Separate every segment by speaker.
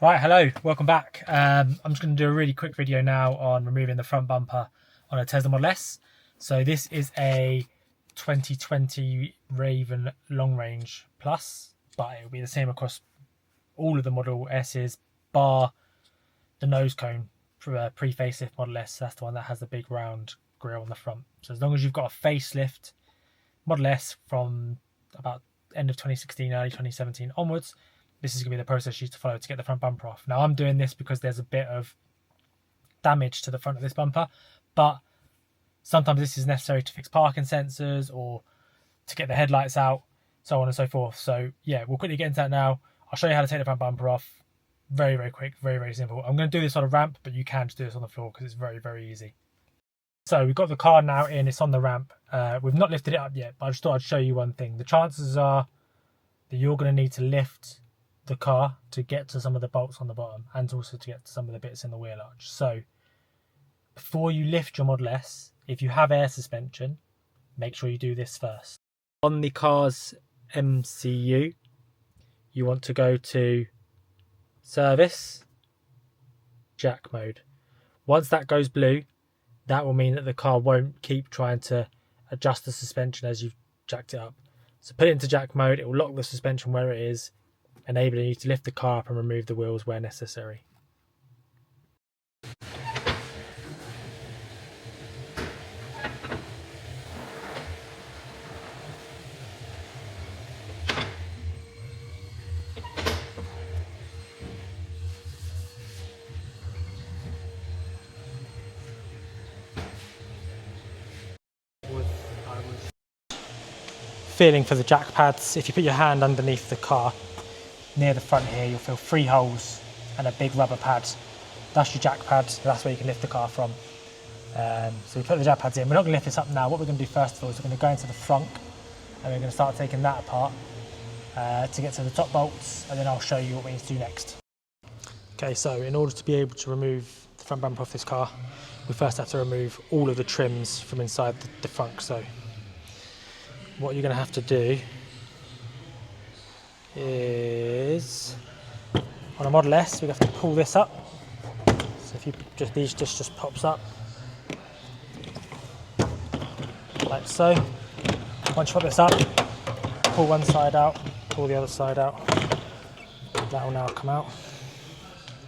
Speaker 1: Right, hello, welcome back. I'm just going to do a really quick video now on removing the front bumper on a Tesla Model S. So this is a 2020 Raven Long Range Plus, but it will be the same across all of the Model S's, bar the nose cone for a pre-facelift Model S. That's the one that has the big round grille on the front. So as long as you've got a facelift Model S from about end of 2016, early 2017 onwards, this is going to be the process you need to follow to get the front bumper off. Now I'm doing this because there's a bit of damage to the front of this bumper, but sometimes this is necessary to fix parking sensors or to get the headlights out, so on and so forth. So yeah, we'll quickly get into that now. I'll show you how to take the front bumper off. Very, very quick, very, very simple. I'm going to do this on a ramp, but you can just do this on the floor because it's very, very easy. So we've got the car now in, it's on the ramp. We've not lifted it up yet, but I just thought I'd show you one thing. The chances are that you're going to need to lift the car to get to some of the bolts on the bottom and also to get to some of the bits in the wheel arch. So before you lift your Model S, if you have air suspension, make sure you do this first. On the car's MCU, you want to go to service, jack mode. Once that goes blue, that will mean that the car won't keep trying to adjust the suspension as you've jacked it up. So put it into jack mode, it will lock the suspension where it is, enabling you to lift the car up and remove the wheels where necessary. Feeling for the jack pads. If you put your hand underneath the car near the front here, you'll feel 3 holes and a big rubber pad. That's your jack pad. That's where you can lift the car from. So we put the jack pads in. We're not going to lift this up now. What we're going to do first of all is we're going to go into the frunk and we're going to start taking that apart to get to the top bolts, and then I'll show you what we need to do next. Okay, so in order to be able to remove the front bumper off this car, we first have to remove all of the trims from inside the frunk. So what you're going to have to do is, on a Model S, we have to pull this up. So if you just pops up like so. Once you pop this up, pull one side out, pull the other side out. That will now come out.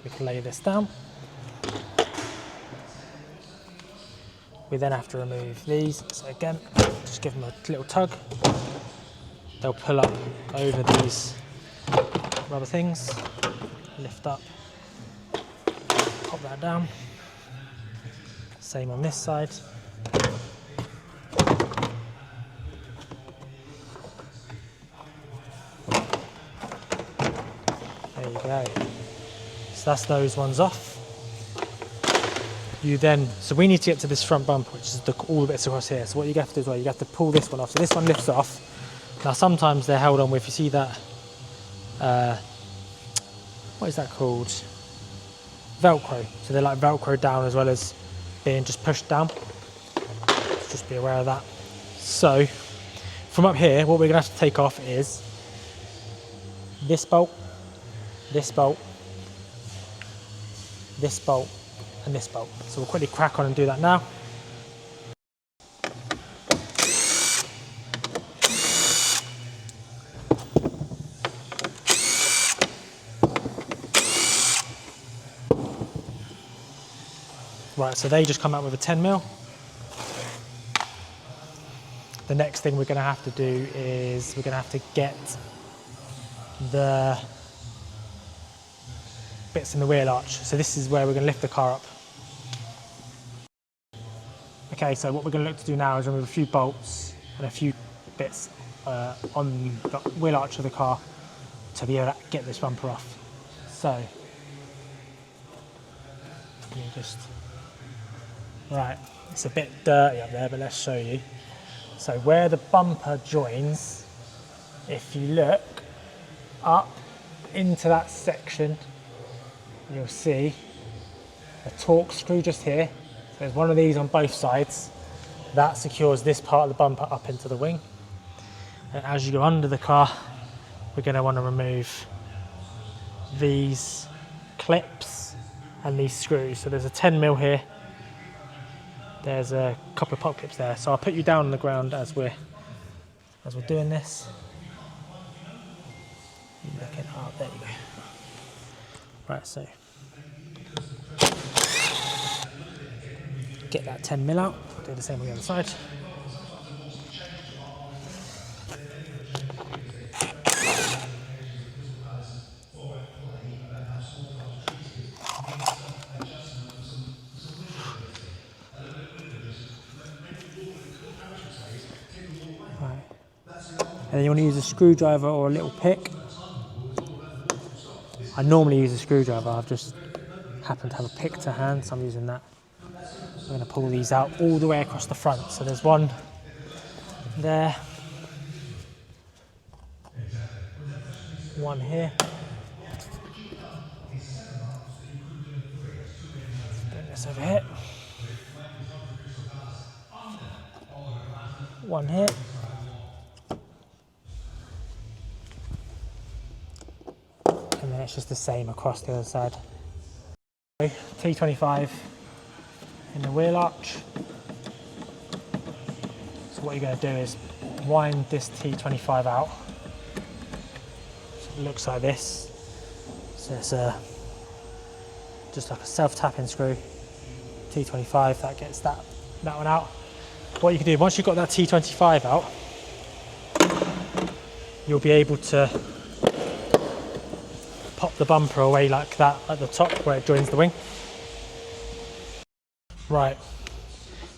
Speaker 1: We can lay this down. We then have to remove these. So again, just give them a little tug. They'll pull up over these rubber things, lift up, pop that down. Same on this side. There you go. So that's those ones off. So we need to get to this front bumper, which is all the bits across here. So what you have to do as well, you have to pull this one off. So this one lifts off. Now sometimes they're held on with, you see that, what is that called? Velcro. So they're like Velcro down as well as being just pushed down. Just be aware of that. So from up here, what we're going to have to take off is this bolt, this bolt, this bolt, and this bolt. So we'll quickly crack on and do that now. Right, so they just come out with a 10mm. The next thing we're going to have to do is we're going to have to get the bits in the wheel arch. So this is where we're going to lift the car up. Okay, so what we're going to look to do now is remove a few bolts and a few bits on the wheel arch of the car to be able to get this bumper off. So, let me just... Right, it's a bit dirty up there, but let's show you. So where the bumper joins, if you look up into that section, you'll see a torque screw just here. So there's one of these on both sides. That secures this part of the bumper up into the wing. And as you go under the car, we're going to want to remove these clips and these screws. So there's a 10mm here. There's a couple of pop clips there. So I'll put you down on the ground as we're doing this. Looking up, there you go. Right, so get that 10mm out. Do the same on the other side. Right. And then you want to use a screwdriver or a little pick. I normally use a screwdriver, I've just happened to have a pick to hand, so I'm using that. I'm going to pull these out all the way across the front. So there's one there, one here. Bring this over here. One here. And then it's just the same across the other side. T25 in the wheel arch. So what you're going to do is wind this T25 out. So it looks like this. So it's just like a self-tapping screw. T25, that gets that one out. What you can do, once you've got that T25 out, you'll be able to pop the bumper away like that at the top where it joins the wing. Right,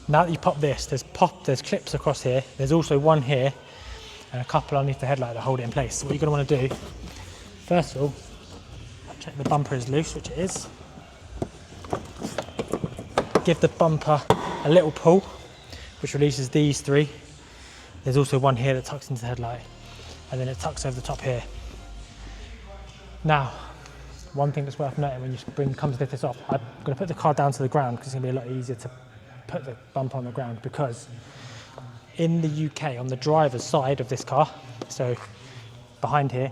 Speaker 1: now that you pop this, there's clips across here. There's also one here and a couple underneath the headlight that hold it in place. So what you're going to want to do, first of all, check the bumper is loose, which it is. Give the bumper a little pull, which releases these three. There's also one here that tucks into the headlight, and then it tucks over the top here. Now, one thing that's worth noting when you come to lift this off, I'm going to put the car down to the ground because it's going to be a lot easier to put the bumper on the ground, because in the UK, on the driver's side of this car, so behind here,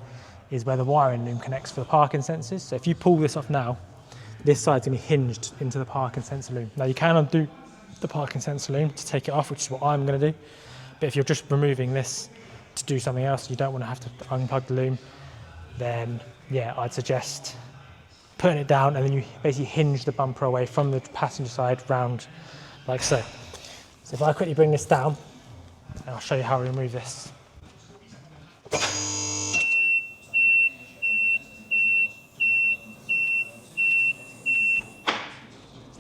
Speaker 1: is where the wiring loom connects for the parking sensors. So if you pull this off now, this side's going to be hinged into the parking sensor loom. Now you can undo the parking sensor loom to take it off, which is what I'm going to do. But if you're just removing this to do something else, you don't want to have to unplug the loom, then yeah, I'd suggest putting it down, and then you basically hinge the bumper away from the passenger side round like so. So if I quickly bring this down, and I'll show you how we remove this.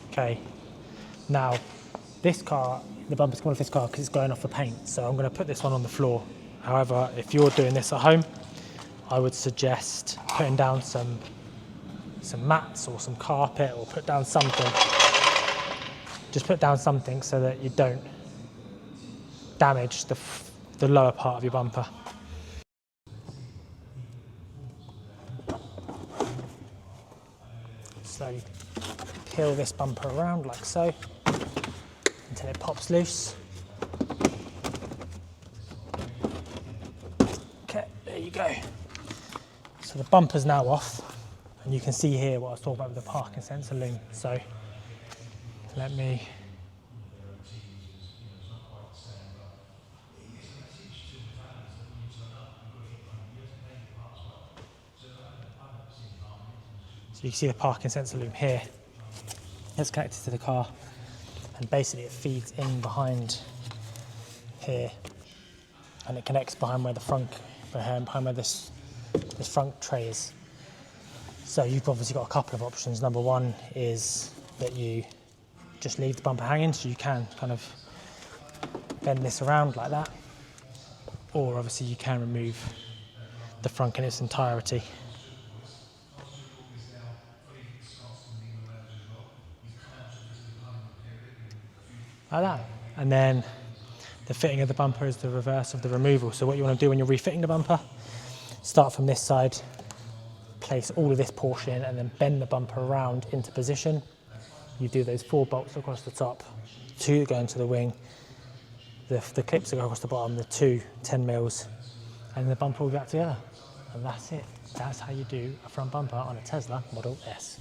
Speaker 1: Okay, now this car, the bumper's coming off this car because it's going off the paint, so I'm going to put this one on the floor. However, if you're doing this at home, I would suggest putting down some mats or some carpet, or put down something. Just put down something so that you don't damage the lower part of your bumper. Slowly peel this bumper around like so until it pops loose. Okay, there you go. So the bumper's now off, and you can see here what I was talking about with the parking sensor loom. So let me so you can see the parking sensor loom here. It's connected to the car, and basically it feeds in behind here, and it connects behind where the frunk, behind where this frunk tray is. So you've obviously got a couple of options. Number one is that you just leave the bumper hanging, so you can kind of bend this around like that, or obviously you can remove the frunk in its entirety. Like that. And then the fitting of the bumper is the reverse of the removal. So what you want to do when you're refitting the bumper, start from this side, place all of this portion, and then bend the bumper around into position. You do those 4 bolts across the top, 2 that go into the wing, the clips that go across the bottom, the 2 10mm, and the bumper will be back together. And that's it. that's how you do a front bumper on a Tesla Model S.